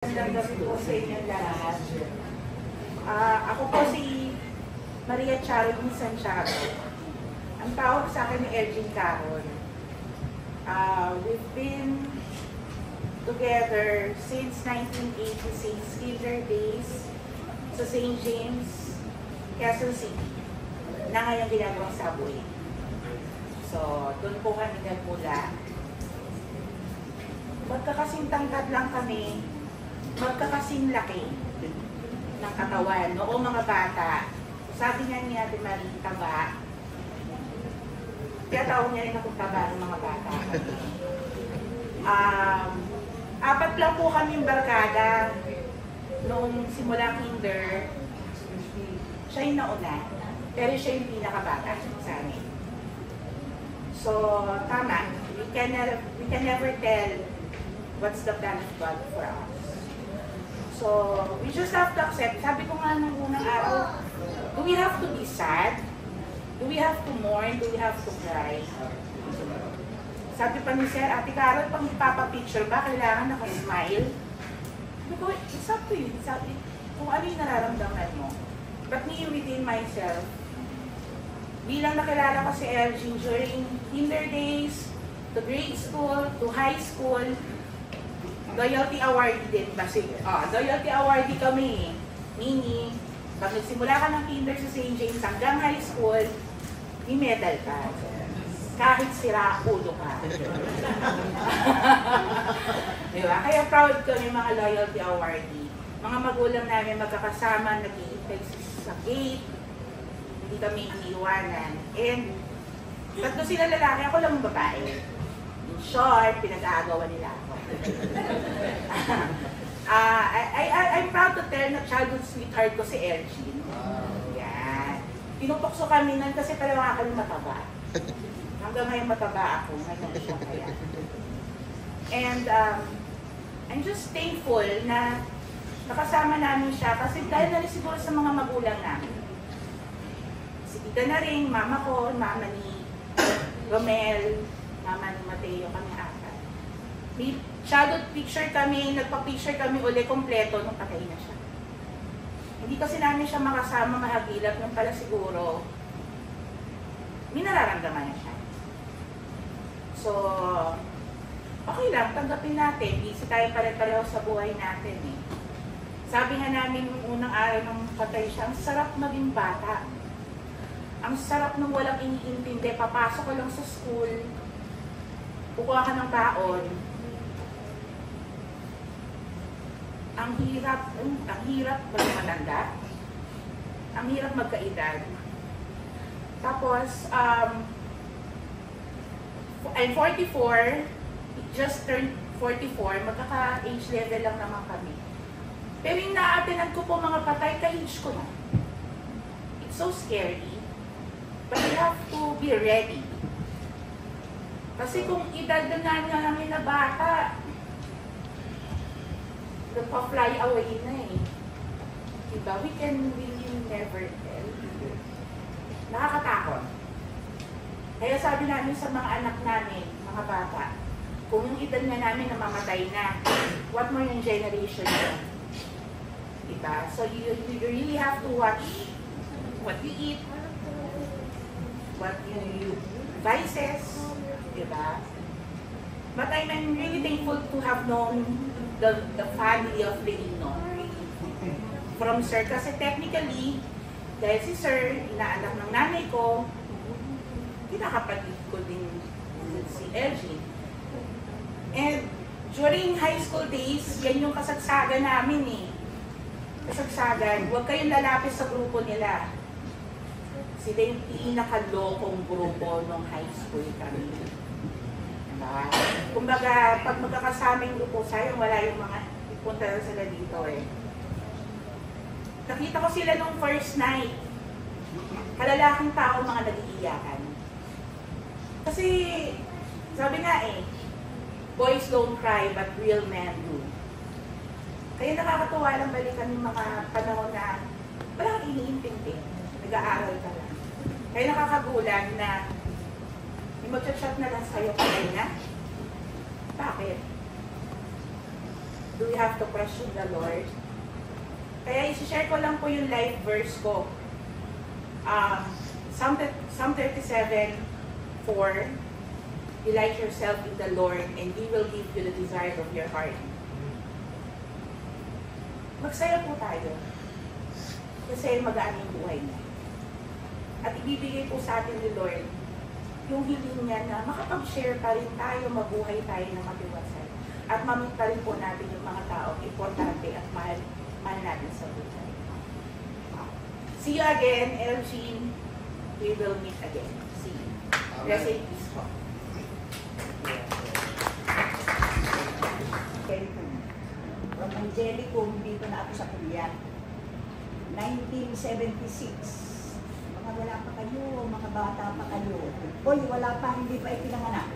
Magandang gabi po sa inyong lahat. Ako po si Maria Charity Santiago. Ang tawag sa akin ni Elgin Caron. We've been together since 1986, kinder days sa St. James, Quezon City, na ngayon ginagawang Subway. So, doon po kami nagmula. Magkakasing tangkad lang kami, magkakasing laki ng katawan. Noong mga bata, sabi nga ni Ate Marie, taba. Kaya tawag niya rin akong taba ng mga bata. Apat lang po kaming barkada noong simula kinder. Siya yung nauna, pero siya yung pinakabata sa amin. So, tama, we can never tell what's the plan of God for us. So, we just have to accept. Sabi ko nga nung unang araw, do we have to be sad? Do we have to mourn? Do we have to cry? Sabi pa ni Sir, Ate Carol, pag ipapapicture ba, kailangan nakasmile? Sabi ko, it's up to you. Sabi, kung ano yung nararamdaman mo. But me, within myself, bilang nakilala ko si Elgin during kinder days, to grade school, to high school, loyalty awardee din kasi. Loyalty awardee kami. Meaning, pag nagsimula ka ng kinder sa St. James hanggang high school, may medal ka. Kahit sira ulo ka. Diba? Kaya proud kami mga loyalty awardee. Mga magulang namin magkakasama, nag-iintay sa gate, hindi kami iniiwanan. And, tatlo sila lalaki, ako lang babae. In short, pinag-aagawan nila ako. I'm proud to tell na childhood sweetheart ko si Elgin. Yan. Pinupukso kami nun kasi talaga kami mataba. Hanggang ngayon mataba ako. Ngayon siya kaya. And I'm just thankful na nakasama namin siya kasi dahil na rin siguro sa mga magulang namin. Si Tita na rin, mama ko, mama ni Romel, mama ni Mateo, kami apat. May childhood picture kami, nagpa-picture kami uli kompleto nung patay na siya. Hindi kasi namin siya makasama mahagilap nung pala siguro may nararamdaman na siya. So, okay lang, tanggapin natin. Busy tayo pare-pareho sa buhay natin eh. Sabi nga namin nung unang araw nung patay siya, ang sarap maging bata. Ang sarap nung walang iniintindi. Papasok ko lang sa school, kukuha ka ng baon. Ang hirap maging matanda. Ang hirap magkaedad. Tapos, I'm 44, just turned 44, magkaka-age level lang naman kami. Pero yung na-attenan ko po mga patay, ka-age ko na. It's so scary. But you have to be ready. Kasi kung edad na namin na bata, nagpa-fly away na eh. Diba? We can really never tell. Nakakatakot. Kaya sabi namin sa mga anak namin, mga bata, kung yung edad na namin namamatay na, what more yung generation na? Diba? So you really have to watch what you eat, what you vices, diba? But I'm really thankful to have known the family of Leino from Sir. Kasi technically, dahil si Sir, inaanak ng nanay ko, kinakapatid ko din si Elgin. And during high school days, yan yung kasagsagan namin eh. Kasagsagan, huwag kayong lalapit sa grupo nila. Sila yung pinakalokong grupo nung high school kami. Diba? Kumbaga, pag magkakasama yung grupo, sayang wala yung mga ipunta na sila dito eh. Nakita ko sila nung first night. Kalalaking tao mga nag-iiyakan. Kasi, sabi nga eh, boys don't cry but real men do. Kaya nakakatuwa lang balikan yung mga panahon na walang iniintindi. Nag-aaral ka lang. Kaya nakakagulan na may mag-chat na lang sa'yo patay na. Bakit? do we have to question the Lord? Kaya isi-share ko lang po yung life verse ko. Psalm 37:4, delight yourself in the Lord and He will give you the desires of your heart. Magsaya po tayo. Kasi magaan yung buhay niya. At ibibigay po sa atin ni Lord yung hiling niya na makapag-share pa rin tayo, mabuhay tayo ng matiwasay. At mamit pa rin po natin yung mga tao importante at mahal natin sa buhay. See you again, Elgin. We will meet again. See you. Rest in peace po. From Angelico, dito na ako sa Kulian. 1976. Mga wala pa kayo, mga bata pa kayo. Hoy, wala pa, hindi pa ipinanganak.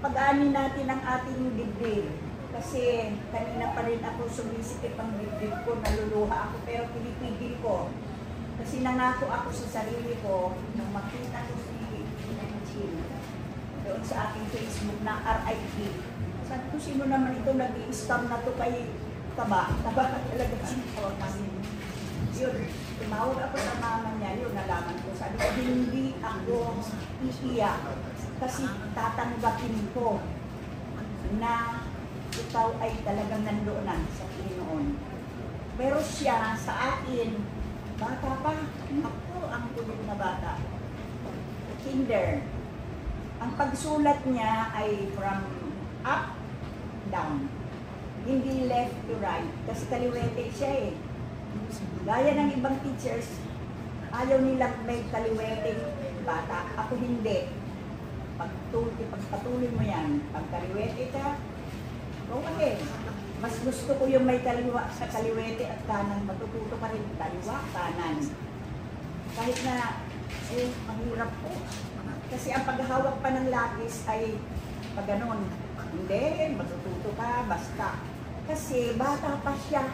Pag-aanin natin ang ating dibdib. Kasi kanina pa rin ako sumisikip ang dibdib ko, naluluha ako, pero pinipigil ko. Kasi nangako ako sa sarili ko, nang makita ko si Nanjin doon sa aking Facebook na RIP. Sabi ko, sino naman ito nag-i-scam na to kay Taba? Taba talaga ang tawag namin. Yun, tumawag ako sa mama niya, yun, nalaman ko. Sabi ko, hindi ako iiyak kasi tatanggapin ko na ikaw ay talagang nandoon na sa Panginoon. Pero siya sa akin, bata pa, ako ang kulit na bata. Kinder. Ang pagsulat niya ay from up, down. Hindi left to right. Kasi kaliwete siya eh. Gaya ng ibang teachers, ayaw nilang may kaliweteng bata. Ako hindi. Pagpatuloy mo yan, pag kaliwete ka, go ahead. Mas gusto ko yung may sa kaliwete at kanan, matututo ka rin kaliwa, kanan. Kahit na, mahirap po. Kasi ang paghahawak pa ng lapis ay pag ganon. Hindi, matututo ka, basta. Kasi bata pa siya.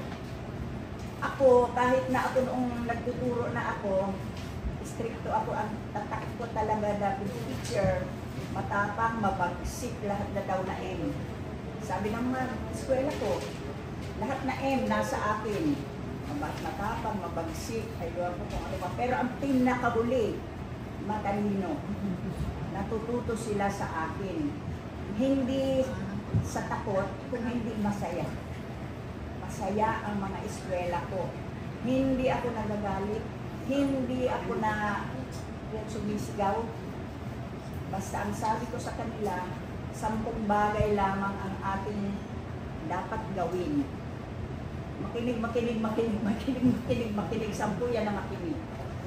Ako, kahit na ako noong nagtuturo na ako, stricto ako, ang tatak ko talaga na teacher, matapang, mabagsik, lahat na daw na M. Sabi ng mga eskwela ko, lahat na M nasa akin. Matapang, mabagsik, ayun ko kung ano pa. Pero ang pinakahuli, matalino. Natututo sila sa akin. Hindi sa takot, kung hindi masaya. Masaya ang mga eskwela ko. Hindi ako nagagalit, hindi ako na sumisigaw. Basta ang sabi ko sa kanila, 10 bagay lamang ang ating dapat gawin. Makinig, 10 yan ang makinig.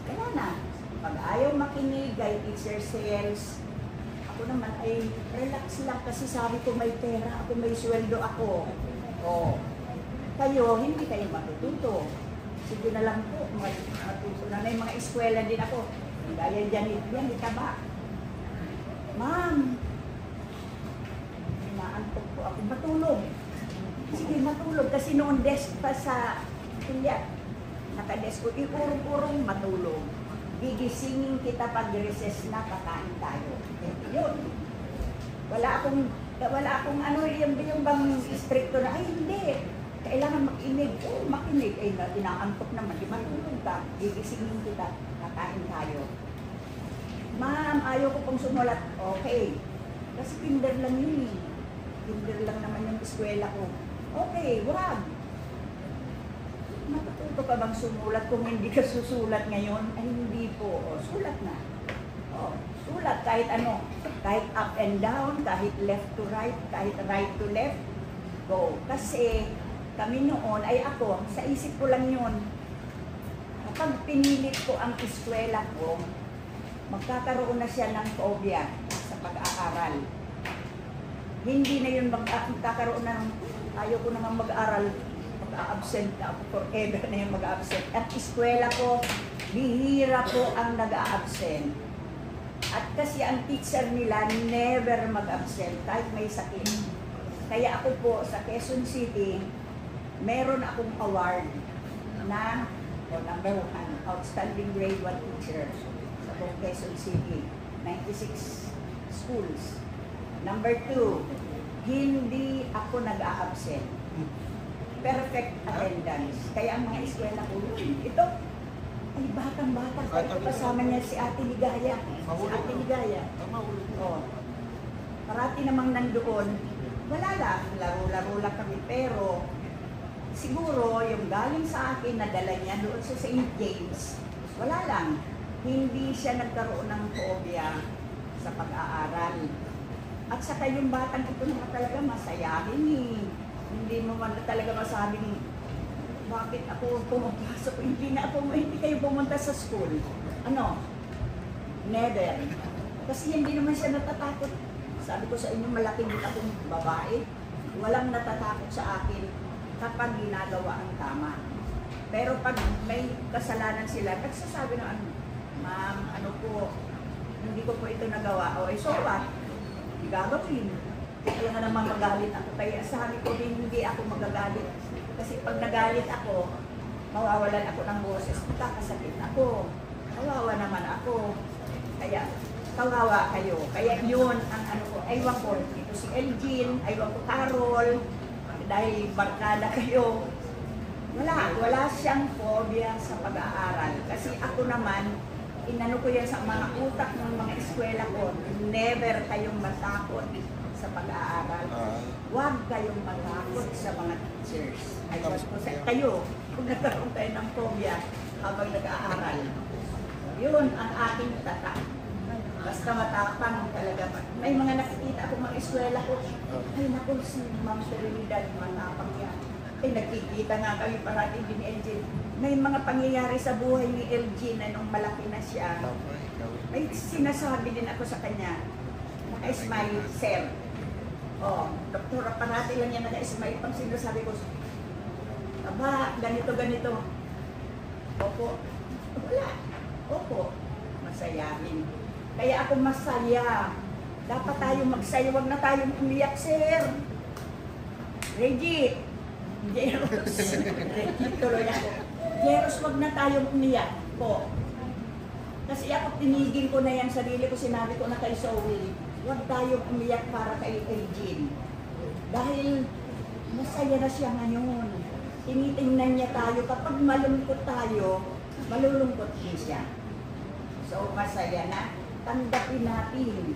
Kaya na, pag ayaw makinig, kay teacher sales, ako naman ay relax lang kasi sabi ko may pera ako, may sweldo ako. O, kayo, hindi kayo matututo. Sige na lang po, matututo na. May mga eskwela din ako. Gaya dyan, yan, itaba. Ma'am, inaantok po ako. Matulog. Sige, matulog. Kasi noon desk pa sa kuya. Naka-desk ko, iurong-urong matulog. Gigisingin kita pag recess na, kakain tayo. Yun. Wala akong ano, yung bang stricto na, ay hindi. Kailangan makinig. Oo, makinig. Ay, inaantok naman. Di matulog ka. Gigisingin kita, kakain tayo. Ma'am, ayaw ko pong sumulat. Okay. Kasi kinder lang yun eh. Kinder lang naman yung eskwela ko. Okay, wag. Matututo ka bang sumulat kung hindi ka susulat ngayon? Ay, hindi po. O, sulat na. O, sulat kahit ano. Kahit up and down, kahit left to right, kahit right to left. Go. Kasi kami noon, ay ako, sa isip ko lang yun. Kapag pinilit ko ang eskwela ko, magkakaroon na siya ng phobia sa pag-aaral. Hindi na yun magkakaroon na ng, ayaw ko naman mag-aaral, mag-a-absent na ako, forever na yung mag-a-absent. At eskwela ko, bihira ko ang nag-a-absent. At kasi ang teacher nila, never mag-absent, kahit may sakit. Kaya ako po, sa Quezon City, meron akong award na, number 1, Outstanding Grade 1 Teacher sa buong Quezon City, 96 schools. Number 2, hindi ako nag-a-absent. Perfect attendance. Kaya ang mga eskwela ko, ito, ay batang-bata. Kaya kasama niya si Ate Ligaya. Si Ate Ligaya. Oh. Parati namang nandoon, wala lang, laro-laro lang kami. Pero, siguro, yung galing sa akin, nadala niya doon sa St. James, wala lang. Hindi siya nagkaroon ng phobia sa pag-aaral. At saka yung batang ito naman talaga masayahin eh. Hindi mo man talaga masabing, bakit ako pumapasok? Hindi kayo pumunta sa school. Ano? Never. Kasi hindi naman siya natatakot. Sabi ko sa inyo, malaking din akong babae. Walang natatakot sa akin kapag ginagawa ang tama. Pero pag may kasalanan sila, nagsasabi na ano, ma'am, ano po, hindi ko po ito nagawa. O, so what? Gagawin. Kaya nga naman magalit ako. Kaya sabi ko din, hindi ako magagalit. Kasi pag nagalit ako, mawawalan ako ng boses. Kakasakit ako. Kawawa naman ako. Kaya, kawawa kayo. Kaya yun ang ano ko. Aywan ko, ito si Elgin, aywan ko Carol. Dahil barkada kayo. Wala siyang phobia sa pag-aaral. Kasi ako naman, inano ko yan sa mga utak ng mga eskwela ko. Never kayong matakot sa pag-aaral. Huwag kayong matakot sa mga teachers. Aywan ko sa kayo, kung nagkaroon kayo ng phobia habang nag-aaral. Yun ang aking tatak. Basta matapang talaga. May mga nakikita ako mga eskwela ko. Ay naku, si Ma'am Trinidad, matapang yan. Ay nagkikita nga kami parati din ni Elgin. May mga pangyayari sa buhay ni Elgin na nung malaki na siya. May sinasabi din ako sa kanya. Naka-smile, sir. Oh, doktora, parati lang yan naka-smile. Pag sinasabi ko, aba, ganito. Opo. Wala. Opo. Masayahin. Kaya ako masaya. Dapat tayo magsaya. Huwag na tayong umiyak, sir. Reggie. Jeros. Reggie, tuloy ako. Jeros, huwag na tayong umiyak po. Kasi ako tinigil ko na yan sarili ko. Sinabi ko na kay Zoe. Huwag tayong umiyak para kay Elgin. Dahil masaya na siya ngayon. Tinitingnan niya tayo. Kapag malungkot tayo, malulungkot din siya. So, masaya na. Tanggapin natin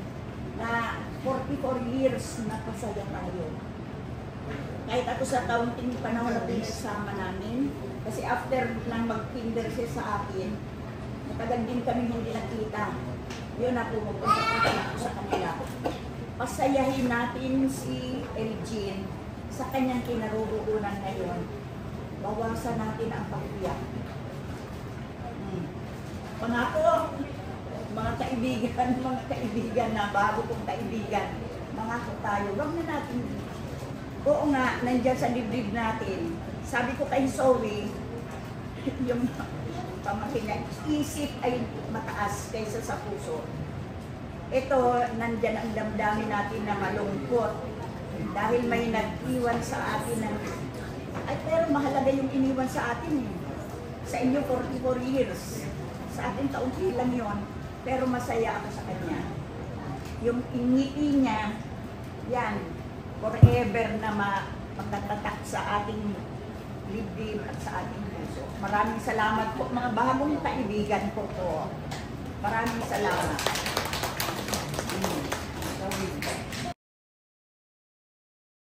na 44 years na pasaya tayo. Kahit ako sa kaunting panahon na pinagsama namin, kasi after nang mag-kinder siya sa akin, matagal din kami hindi nakita. Yun ako, magpasakita ako sa kanila. Pasayahin natin si Elgin sa kanyang kinaruroonan ngayon. Bawasan natin ang pag-iyak. Pangako, mga kaibigan na bago kong kaibigan, mangako tayo, wag na natin. Oo nga, nandyan sa dibdib natin. Sabi ko kay Zoe, yung pamangkin niya, isip ay mataas kaysa sa puso. Ito, nandyan ang damdamin natin na malungkot. Dahil may nag-iwan sa atin ng... Ay, pero mahalaga yung iniwan sa atin eh. Sa inyo, 44 years. Sa atin, kaunti lang yon. Pero masaya ako sa kanya. Yung ingiti niya, yan, forever na magtatatak sa ating libdib at sa ating puso. Maraming salamat po mga bagong kaibigan ko po. Maraming salamat.